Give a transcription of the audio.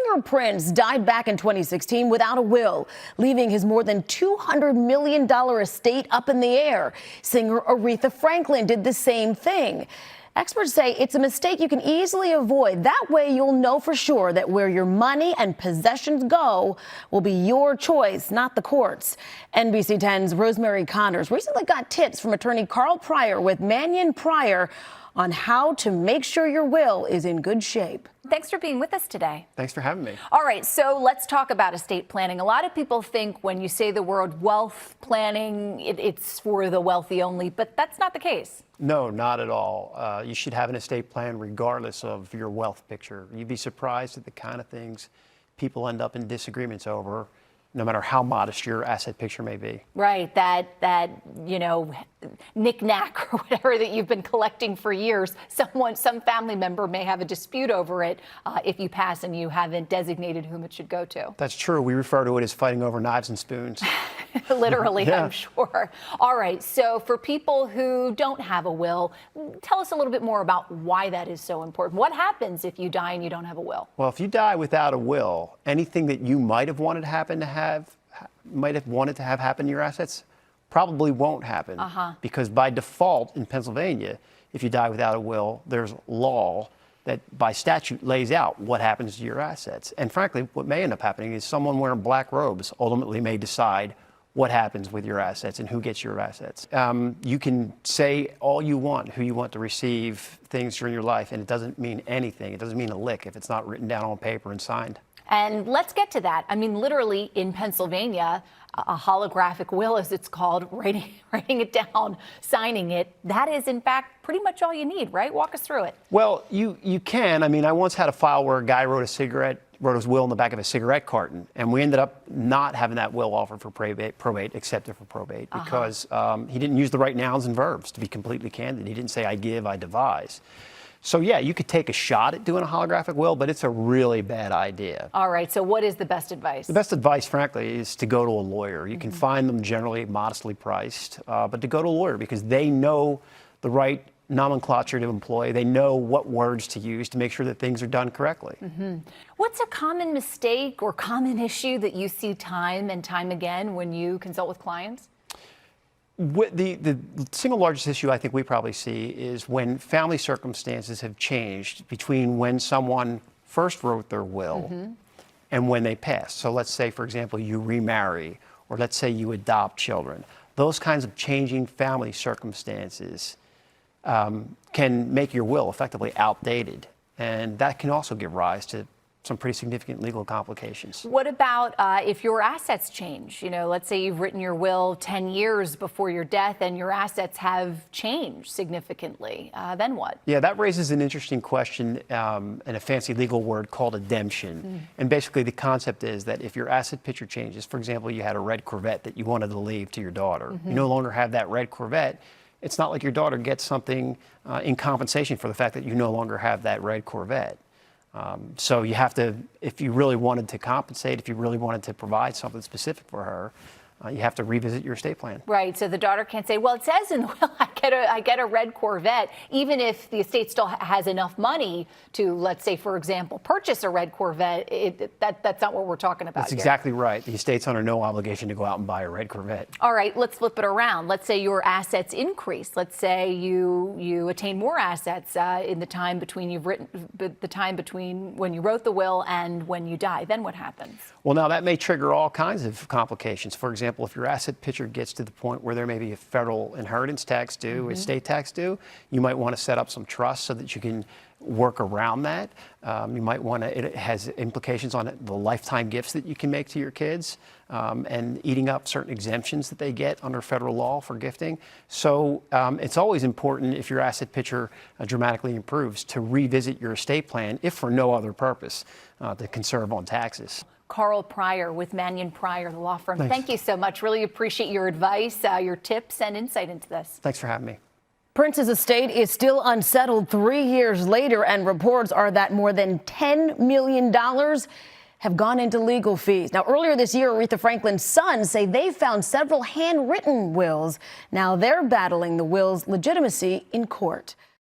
Singer Prince died back in 2016 without a will, leaving his more than $200 million estate up in the air. Singer Aretha Franklin did the same thing. Experts say it's a mistake you can easily avoid. That way you'll know for sure that where your money and possessions go will be your choice, not the courts. NBC 10's Rosemary Connors recently got tips from attorney Karl with Mannion on how to make sure your will is in good shape. Thanks for being with us today. Thanks for having me. All right, so let's talk about estate planning. A lot of people think when you say the word wealth planning, it's for the wealthy only, but that's not the case. No, not at all. You should have an estate plan regardless of your wealth picture. You'd be surprised at the kind of things people end up in disagreements over, no matter how modest your asset picture may be. Right, that knick-knack or whatever that you've been collecting for years, some family member may have a dispute over it if you pass and you haven't designated whom it should go to. That's true. We refer to it as fighting over knives and spoons. Literally, yeah. I'm sure. All right, so for people who don't have a will, tell us a little bit more about why that is so important. What happens if you die and you don't have a will? Well, if you die without a will, anything that you might have wanted to happen in your assets probably won't happen. Because by default in Pennsylvania, if you die without a will, there's law that by statute lays out what happens to your assets. And frankly, what may end up happening is someone wearing black robes ultimately may decide what happens with your assets and who gets your assets. You can say all you want, who you want to receive things during your life, and it doesn't mean anything. It doesn't mean a lick if it's not written down on paper and signed. And let's get to that. I mean, literally in Pennsylvania, a holographic will, as it's called, writing it down, signing it, that is, in fact, pretty much all you need, right? Walk us through it. Well, you can. I mean, I once had a file where a guy wrote his will in the back of a cigarette carton, and we ended up not having that will offered for probate, accepted for probate, because he didn't use the right nouns and verbs, to be completely candid. He didn't say, I give, I devise. So, yeah, you could take a shot at doing a holographic will, but it's a really bad idea. All right. So what is the best advice? The best advice, frankly, is to go to a lawyer. You can find them generally modestly priced, but to go to a lawyer because they know the right nomenclature to employ. They know what words to use to make sure that things are done correctly. What's a common mistake or common issue that you see time and time again when you consult with clients? The single largest issue I think we probably see is when family circumstances have changed between when someone first wrote their will and when they pass. So let's say, for example, you remarry, or let's say you adopt children. Those kinds of changing family circumstances can make your will effectively outdated, and that can also give rise to some pretty significant legal complications. What about if your assets change? You know, let's say you've written your will 10 years before your death and your assets have changed significantly. Then what? Yeah, that raises an interesting question and a fancy legal word called redemption. And basically the concept is that if your asset picture changes, for example, you had a red Corvette that you wanted to leave to your daughter, you no longer have that red Corvette. It's not like your daughter gets something in compensation for the fact that you no longer have that red Corvette. So you have to, if you really wanted to compensate, if you really wanted to provide something specific for her, you have to revisit your estate plan. Right. So the daughter can't say, well, it says in the will I get a red Corvette, even if the estate still has enough money to, let's say, for example, purchase a red Corvette. That's not what we're talking about. That's exactly right. The estate's under no obligation to go out and buy a red Corvette. All right. Let's flip it around. Let's say your assets increase. Let's say you attain more assets in the time between when you wrote the will and when you die. Then what happens? Well, now that may trigger all kinds of complications. For example, if your asset picture gets to the point where there may be a federal inheritance tax due, estate tax due, you might want to set up some trusts so that you can work around that. You might want to, it has implications on the lifetime gifts that you can make to your kids and eating up certain exemptions that they get under federal law for gifting. So it's always important, if your asset picture dramatically improves, to revisit your estate plan, if for no other purpose, to conserve on taxes. Karl with Mannion, the law firm. Thanks. Thank you so much. Really appreciate your advice, your tips, and insight into this. Thanks for having me. Prince's estate is still unsettled 3 years later, and reports are that more than $10 million have gone into legal fees. Now, earlier this year, Aretha Franklin's sons say they found several handwritten wills. Now they're battling the will's legitimacy in court.